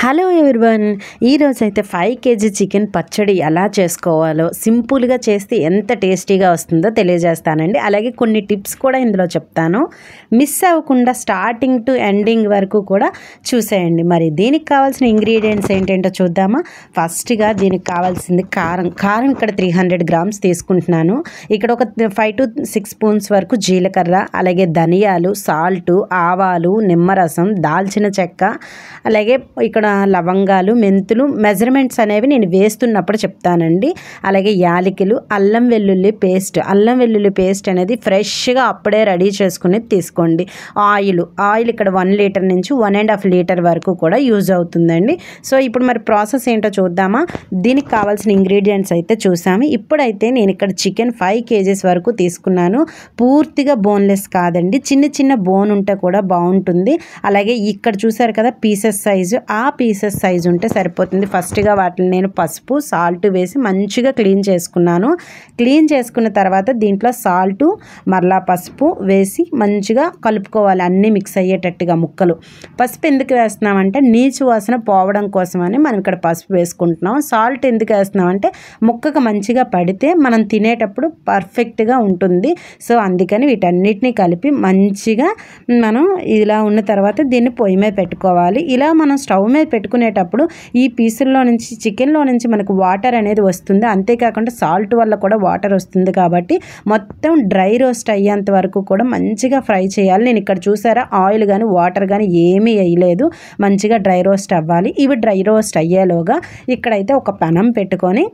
Hello everyone, ఈరోజైతే 5 KG chicken పచ్చడి ఎలా చేసుకోవాలో సింపుల్గా చేస్తే ఎంత టేస్టీగా వస్తుందో తెలియజేస్తానండి. అలాగే కొన్ని టిప్స్ కూడా ఇందులో చెప్తాను. మిస్ అవ్వకుండా స్టార్టింగ్ టు ఎండింగ్ వరకు కూడా చూసేయండి. మరి దీనికి కావాల్సిన ఇంగ్రీడియంట్స్ ఏంటంటో చూద్దామా. ఫస్ట్గా దీనికి కావాల్సింది కారం ఇక్కడ 300 గ్రామ్స్ తీసుకుంటున్నాను. ఇక్కడ ఒక 5 to 6 స్పూన్స్ వరకు జీలకర్ర, అలాగే ధనియాలు, సాల్టు, ఆవాలు, నిమ్మరసం, దాల్చిన చెక్క, అలాగే ఇక్కడ లవంగాలు, మెంతులు మెజర్మెంట్స్ అనేవి నేను వేస్తున్నప్పుడు చెప్తానండి. అలాగే యాలకులు, అల్లం వెల్లుల్లి పేస్ట్ అనేది ఫ్రెష్గా అప్పుడే రెడీ చేసుకుని తీసుకోండి. ఆయిల్ ఇక్కడ 1 లీటర్ నుంచి 1.5 లీటర్ వరకు కూడా యూజ్ అవుతుందండి. సో ఇప్పుడు మరి ప్రాసెస్ ఏంటో చూద్దామా. దీనికి కావాల్సిన ఇంగ్రీడియంట్స్ అయితే చూసాము. ఇప్పుడైతే నేను ఇక్కడ చికెన్ 5 కేజీస్ వరకు తీసుకున్నాను. పూర్తిగా బోన్లెస్ కాదండి, చిన్న బోన్ ఉంటే కూడా బాగుంటుంది. అలాగే ఇక్కడ చూసారు కదా పీసెస్ సైజు, ఆ పీసెస్ సైజు ఉంటే సరిపోతుంది. ఫస్ట్గా వాటిని నేను పసుపు, సాల్ట్ వేసి మంచిగా క్లీన్ చేసుకున్నాను. క్లీన్ చేసుకున్న తర్వాత దీంట్లో సాల్టు, మరలా పసుపు వేసి మంచిగా కలుపుకోవాలి, అన్నీ మిక్స్ అయ్యేటట్టుగా ముక్కలు. పసుపు ఎందుకు వేస్తున్నామంటే నీచు వాసన పోవడం కోసమని మనం ఇక్కడ పసుపు వేసుకుంటున్నాం. సాల్ట్ ఎందుకు వేస్తున్నామంటే ముక్కకు మంచిగా పడితే మనం తినేటప్పుడు పర్ఫెక్ట్గా ఉంటుంది. సో అందుకని వీటన్నిటిని కలిపి మంచిగా మనం ఇలా ఉన్న తర్వాత దీన్ని పొయ్యి మీద పెట్టుకోవాలి. ఇలా మనం స్టవ్ మీద పెట్టుకునేటప్పుడు ఈ పీసుల్లో నుంచి, చికెన్లో నుంచి మనకు వాటర్ అనేది వస్తుంది. అంతేకాకుండా సాల్ట్ వల్ల కూడా వాటర్ వస్తుంది కాబట్టి మొత్తం డ్రై రోస్ట్ అయ్యేంత వరకు కూడా మంచిగా ఫ్రై చేయాలి. నేను ఇక్కడ చూసారా ఆయిల్ కానీ వాటర్ కానీ ఏమీ వేయలేదు, మంచిగా డ్రై రోస్ట్ అవ్వాలి. ఇవి డ్రై రోస్ట్ అయ్యేలోగా ఇక్కడైతే ఒక పెనం పెట్టుకొని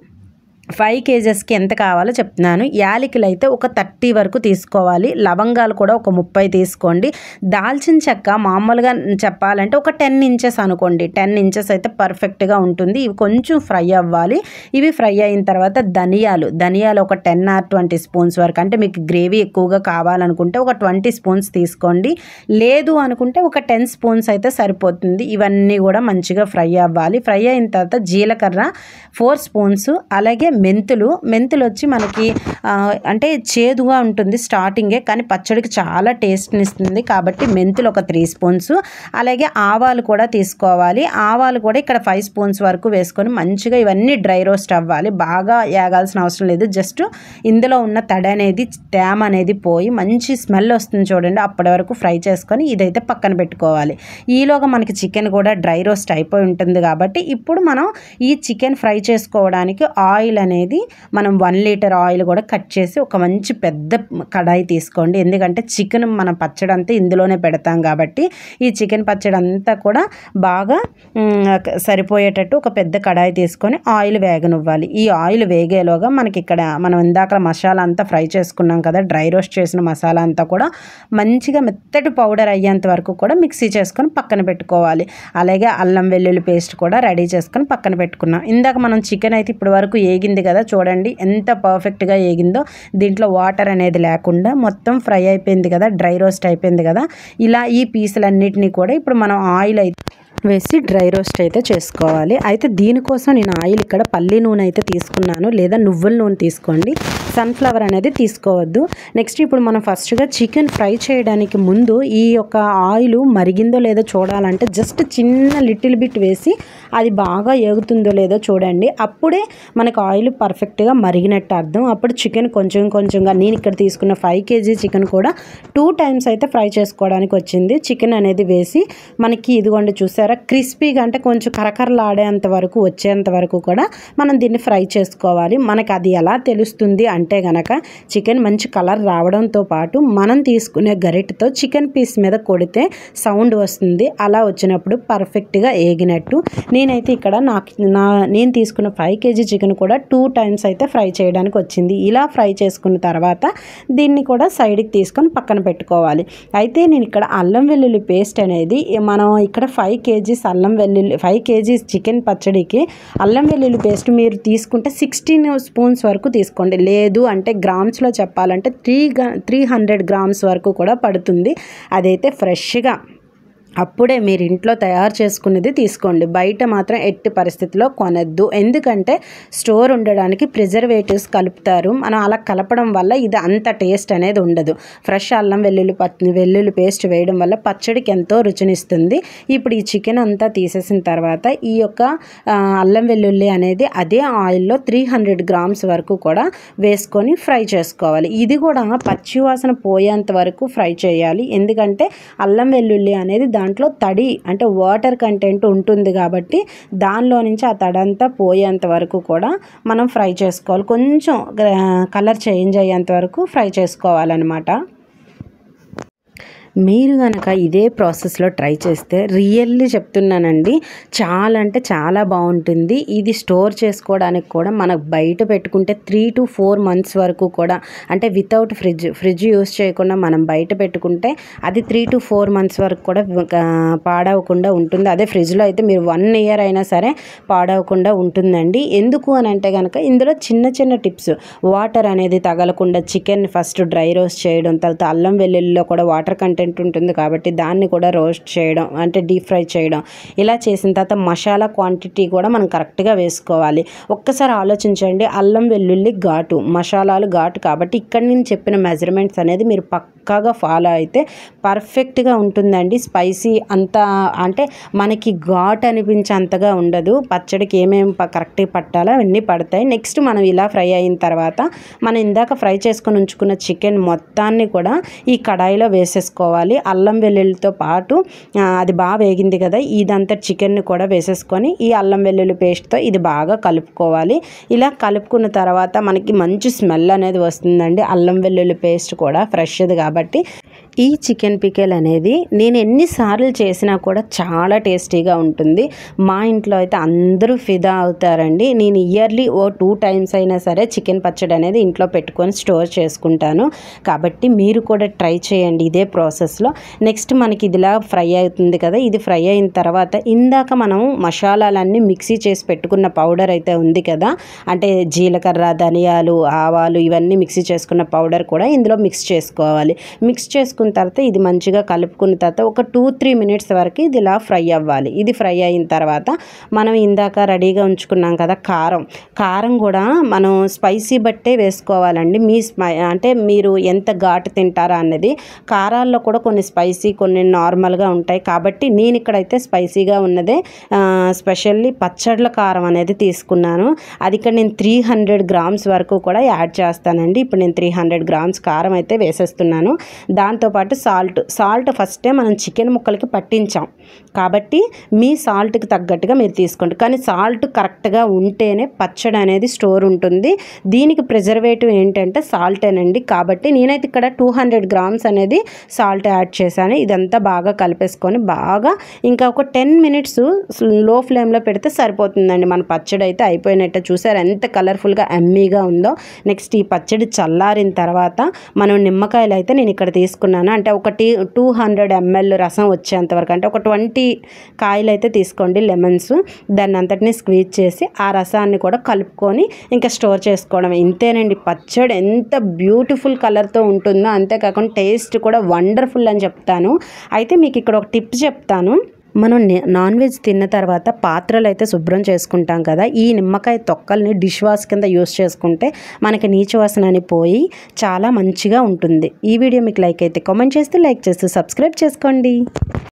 5 కేజెస్కి ఎంత కావాలో చెప్తున్నాను. యాలకులు అయితే ఒక 30 వరకు తీసుకోవాలి. లవంగాలు కూడా ఒక 30 తీసుకోండి. దాల్చిన చెక్క మామూలుగా చెప్పాలంటే ఒక 10 ఇంచెస్ అనుకోండి. 10 ఇంచెస్ అయితే పర్ఫెక్ట్గా ఉంటుంది. ఇవి కొంచెం ఫ్రై అవ్వాలి. ఇవి ఫ్రై అయిన తర్వాత ధనియాలు ఒక 10 or 20 స్పూన్స్ వరకు, అంటే మీకు గ్రేవీ ఎక్కువగా కావాలనుకుంటే ఒక 20 స్పూన్స్ తీసుకోండి. లేదు అనుకుంటే ఒక 10 స్పూన్స్ అయితే సరిపోతుంది. ఇవన్నీ కూడా మంచిగా ఫ్రై అవ్వాలి. ఫ్రై అయిన తర్వాత జీలకర్ర 4 స్పూన్స్, అలాగే మెంతులు వచ్చి మనకి అంటే చేదుగా ఉంటుంది స్టార్టింగే, కానీ పచ్చడికి చాలా టేస్ట్ని ఇస్తుంది కాబట్టి మెంతులు ఒక 3 స్పూన్స్. అలాగే ఆవాలు కూడా తీసుకోవాలి. ఆవాలు కూడా ఇక్కడ 5 స్పూన్స్ వరకు వేసుకొని మంచిగా ఇవన్నీ డ్రై రోస్ట్ అవ్వాలి. బాగా ఏగాల్సిన అవసరం లేదు, జస్ట్ ఇందులో ఉన్న తేమ అనేది పోయి మంచి స్మెల్ వస్తుంది చూడండి, అప్పటి వరకు ఫ్రై చేసుకొని ఇదైతే పక్కన పెట్టుకోవాలి. ఈలోగా మనకి చికెన్ కూడా డ్రై రోస్ట్ అయిపోయి ఉంటుంది కాబట్టి ఇప్పుడు మనం ఈ చికెన్ ఫ్రై చేసుకోవడానికి ఆయిల్ అనేది మనం 1 లీటర్ ఆయిల్ కూడా కట్ చేసి ఒక మంచి పెద్ద కడాయి తీసుకోండి. ఎందుకంటే చికెన్ మనం పచ్చడి అంతా ఇందులోనే పెడతాం కాబట్టి ఈ చికెన్ పచ్చడి అంతా కూడా బాగా సరిపోయేటట్టు ఒక పెద్ద కడాయి తీసుకొని ఆయిల్ వేగనివ్వాలి. ఈ ఆయిల్ వేగేలోగా మనకి ఇక్కడ మనం ఇందాక మసాలా అంతా ఫ్రై చేసుకున్నాం కదా, డ్రై రోస్ట్ చేసిన మసాలా అంతా కూడా మంచిగా మెత్తటి పౌడర్ అయ్యేంత వరకు కూడా మిక్సీ చేసుకొని పక్కన పెట్టుకోవాలి. అలాగే అల్లం వెల్లుల్లి పేస్ట్ కూడా రెడీ చేసుకొని పక్కన పెట్టుకున్నాం. ఇందాక మనం చికెన్ అయితే ఇప్పటి వరకు ఏగింది కదా, చూడండి ఎంత పర్ఫెక్ట్గా ఏగిందో. దీంట్లో వాటర్ అనేది లేకుండా మొత్తం ఫ్రై అయిపోయింది కదా, డ్రై రోస్ట్ అయిపోయింది కదా. ఇలా ఈ పీసులన్నిటినీ కూడా ఇప్పుడు మనం ఆయిల్ అయితే వేసి డ్రై రోస్ట్ అయితే చేసుకోవాలి. అయితే దీనికోసం నేను ఆయిల్ ఇక్కడ పల్లి నూనె అయితే తీసుకున్నాను, లేదా నువ్వుల నూనె తీసుకోండి, సన్ఫ్లవర్ అనేది తీసుకోవద్దు. నెక్స్ట్ ఇప్పుడు మనం ఫస్ట్గా చికెన్ ఫ్రై చేయడానికి ముందు ఈ యొక్క ఆయిల్ మరిగిందో లేదో చూడాలంటే జస్ట్ చిన్న లిటిల్ బిట్ వేసి అది బాగా ఏగుతుందో లేదో చూడండి. అప్పుడే మనకు ఆయిల్ పర్ఫెక్ట్గా మరిగినట్టు అర్థం. అప్పుడు చికెన్ కొంచెంగా, నేను ఇక్కడ తీసుకున్న 5 కేజీ చికెన్ కూడా 2 టైమ్స్ అయితే ఫ్రై చేసుకోవడానికి వచ్చింది. చికెన్ అనేది వేసి మనకి ఇదిగోండి చూసారా క్రిస్పీగా, అంటే కొంచెం కరకరలాడేంత వరకు వచ్చేంత వరకు కూడా మనం దీన్ని ఫ్రై చేసుకోవాలి. మనకు అది ఎలా తెలుస్తుంది అంటే గనక చికెన్ మంచి కలర్ రావడంతో పాటు మనం తీసుకునే గరిటెతో చికెన్ పీస్ మీద కొడితే సౌండ్ వస్తుంది. అలా వచ్చినప్పుడు పర్ఫెక్ట్గా ఏగినట్టు. నేనైతే ఇక్కడ నేను తీసుకున్న 5 కేజీ చికెన్ కూడా 2 టైమ్స్ అయితే ఫ్రై చేయడానికి వచ్చింది. ఇలా ఫ్రై చేసుకున్న తర్వాత దీన్ని కూడా సైడ్కి తీసుకొని పక్కన పెట్టుకోవాలి. అయితే నేను ఇక్కడ అల్లం వెల్లుల్లి పేస్ట్ అనేది మనం ఇక్కడ 5 కేజీస్ చికెన్ పచ్చడికి అల్లం వెల్లుల్లి పేస్ట్ మీరు తీసుకుంటే 16 స్పూన్స్ వరకు తీసుకోండి. లేదు అంటే గ్రామ్స్లో చెప్పాలంటే 300 గ్రామ్స్ వరకు కూడా పడుతుంది. అదైతే ఫ్రెష్గా అప్పుడే మీరు ఇంట్లో తయారు చేసుకునేది తీసుకోండి. బయట మాత్రం ఎట్టి పరిస్థితిలో కొనొద్దు. ఎందుకంటే స్టోర్ ఉండడానికి ప్రిజర్వేటివ్స్ కలుపుతారు. మనం అలా కలపడం వల్ల ఇది అంత టేస్ట్ అనేది ఉండదు. ఫ్రెష్ అల్లం వెల్లుల్లి పేస్ట్ వేయడం వల్ల పచ్చడికి ఎంతో రుచినిస్తుంది. ఇప్పుడు ఈ చికెన్ అంతా తీసేసిన తర్వాత ఈ యొక్క అల్లం వెల్లుల్లి అనేది అదే ఆయిల్లో 300 గ్రామ్స్ వరకు కూడా వేసుకొని ఫ్రై చేసుకోవాలి. ఇది కూడా పచ్చి వాసన పోయేంత వరకు ఫ్రై చేయాలి. ఎందుకంటే అల్లం వెల్లుల్లి అనేది దాంట్లో తడి అంటే వాటర్ కంటెంట్ ఉంటుంది కాబట్టి దానిలో నుంచి ఆ తడంతా పోయేంత వరకు కూడా మనం ఫ్రై చేసుకోవాలి. కొంచెం కలర్ చేంజ్ అయ్యేంత వరకు ఫ్రై చేసుకోవాలన్నమాట. మీరు కనుక ఇదే ప్రాసెస్లో ట్రై చేస్తే రియల్లీ చెప్తున్నానండి, చాలా అంటే చాలా బాగుంటుంది. ఇది స్టోర్ చేసుకోవడానికి కూడా మనకు బయట పెట్టుకుంటే 3 to 4 months వరకు కూడా, అంటే వితౌట్ ఫ్రిడ్జ్ యూస్ చేయకుండా మనం బయట పెట్టుకుంటే అది 3 to 4 months వరకు కూడా పాడవకుండా ఉంటుంది. అదే ఫ్రిడ్జ్లో అయితే మీరు 1 year అయినా సరే పాడవకుండా ఉంటుందండి. ఎందుకు అని అంటే కనుక ఇందులో చిన్న చిన్న టిప్స్, వాటర్ అనేది తగలకుండా చికెన్ ఫస్ట్ డ్రై రోస్ట్ చేయడం, తర్వాత అల్లం వెల్లుల్లిలో కూడా వాటర్ కంటెంట్ ఉంటుంది కాబట్టి దాన్ని కూడా రోస్ట్ చేయడం అంటే డీప్ ఫ్రై చేయడం, ఇలా చేసిన తర్వాత మసాలా క్వాంటిటీ కూడా మనం కరెక్ట్గా వేసుకోవాలి. ఒక్కసారి ఆలోచించండి, అల్లం వెల్లుల్లి ఘాటు, మసాలాలు ఘాటు కాబట్టి ఇక్కడ నేను చెప్పిన మెజర్మెంట్స్ అనేది మీరు పక్కాగా ఫాలో అయితే పర్ఫెక్ట్గా ఉంటుందండి. స్పైసీ అంతా అంటే మనకి ఘాట్ అనిపించే అంతగా ఉండదు. పచ్చడికి ఏమేమి కరెక్ట్గా పట్టాలో అవన్నీ పడతాయి. నెక్స్ట్ మనం ఇలా ఫ్రై అయిన తర్వాత మనం ఇందాక ఫ్రై చేసుకొని ఉంచుకున్న చికెన్ మొత్తాన్ని కూడా ఈ కడాయిలో వేసేసుకోవాలి. అల్లం వెల్లుల్లితో పాటు అది బాగా వేగింది కదా, ఇదంతా చికెన్ని కూడా వేసేసుకొని ఈ అల్లం వెల్లుల్లి పేస్ట్తో ఇది బాగా కలుపుకోవాలి. ఇలా కలుపుకున్న తర్వాత మనకి మంచి స్మెల్ అనేది వస్తుందండి. అల్లం వెల్లుల్లి పేస్ట్ కూడా ఫ్రెష్ది కాబట్టి ఈ చికెన్ పికెల్ అనేది నేను ఎన్నిసార్లు చేసినా కూడా చాలా టేస్టీగా ఉంటుంది. మా ఇంట్లో అయితే అందరూ ఫిదా అవుతారండి. నేను ఇయర్లీ 2 times అయినా సరే చికెన్ పచ్చడి అనేది ఇంట్లో పెట్టుకొని స్టోర్ చేసుకుంటాను. కాబట్టి మీరు కూడా ట్రై చేయండి ఇదే ప్రాసెస్లో. నెక్స్ట్ మనకి ఇదిలా ఫ్రై అవుతుంది కదా, ఇది ఫ్రై అయిన తర్వాత ఇందాక మనం మసాలాలన్నీ మిక్సీ చేసి పెట్టుకున్న పౌడర్ అయితే ఉంది కదా, అంటే జీలకర్ర, ధనియాలు, ఆవాలు ఇవన్నీ మిక్సీ చేసుకున్న పౌడర్ కూడా ఇందులో మిక్స్ చేసుకోవాలి. మిక్స్ చేసుకున్న తర్వాత ఇది మంచిగా కలుపుకున్న తర్వాత ఒక 2-3 minutes వరకు ఇది ఇలా ఫ్రై అవ్వాలి. ఇది ఫ్రై అయిన తర్వాత మనం ఇందాక రెడీగా ఉంచుకున్నాం కదా కారం కూడా మనం స్పైసీ బట్టే వేసుకోవాలండి. అంటే మీరు ఎంత ఘాటు తింటారా అన్నది. కారాల్లో కూడా కొన్ని స్పైసీ కొన్ని నార్మల్గా ఉంటాయి కాబట్టి నేను ఇక్కడైతే స్పైసీగా ఉన్నదే స్పెషల్లీ పచ్చళ్ళ కారం అనేది తీసుకున్నాను. అది ఇక్కడ నేను 300 grams వరకు కూడా యాడ్ చేస్తానండి. ఇప్పుడు నేను 300 grams కారం అయితే వేసేస్తున్నాను. దాంతోపాటు సాల్ట్ ఫస్టే మనం చికెన్ ముక్కలకి పట్టించాం కాబట్టి మీ సాల్ట్కి తగ్గట్టుగా మీరు తీసుకోండి. కానీ సాల్ట్ కరెక్ట్గా ఉంటేనే పచ్చడి అనేది స్టోర్ ఉంటుంది. దీనికి ప్రిజర్వేటివ్ ఏంటంటే సాల్టేనండి. కాబట్టి నేనైతే ఇక్కడ 200 grams అనేది సాల్ట్ యాడ్ చేశాను. ఇదంతా బాగా కలిపేసుకొని బాగా ఇంకా ఒక 10 minutes లో ఫ్లేమ్లో పెడితే సరిపోతుందండి. మన పచ్చడి అయితే అయిపోయినట్టే. చూసారు ఎంత కలర్ఫుల్గా ఎమ్మీగా ఉందో. నెక్స్ట్ ఈ పచ్చడి చల్లారిన తర్వాత మనం నిమ్మకాయలు అయితే నేను ఇక్కడ తీసుకున్నాను. అంటే ఒక 200 ml రసం వచ్చేంత వరకు, అంటే ఒక 20 కాయలు అయితే తీసుకోండి, లెమన్స్. దాన్ని అంతటిని స్క్వీజ్ చేసి ఆ రసాన్ని కూడా కలుపుకొని ఇంకా స్టోర్ చేసుకోవడం. ఇంతేనండి, పచ్చడి ఎంత బ్యూటిఫుల్ కలర్తో ఉంటుందో, అంతేకాకుండా టేస్ట్ కూడా వండర్ఫుల్ అని చెప్తాను. అయితే మీకు ఇక్కడ ఒక టిప్ చెప్తాను. మనం నాన్ వెజ్ తిన్న తర్వాత పాత్రలు అయితే శుభ్రం చేసుకుంటాం కదా, ఈ నిమ్మకాయ తొక్కల్ని డిష్ వాష్ కింద యూస్ చేసుకుంటే మనకి నీచు వాసన అని పోయి చాలా మంచిగా ఉంటుంది. ఈ వీడియో మీకు లైక్ అయితే కామెంట్ చేస్తూ సబ్స్క్రైబ్ చేసుకోండి.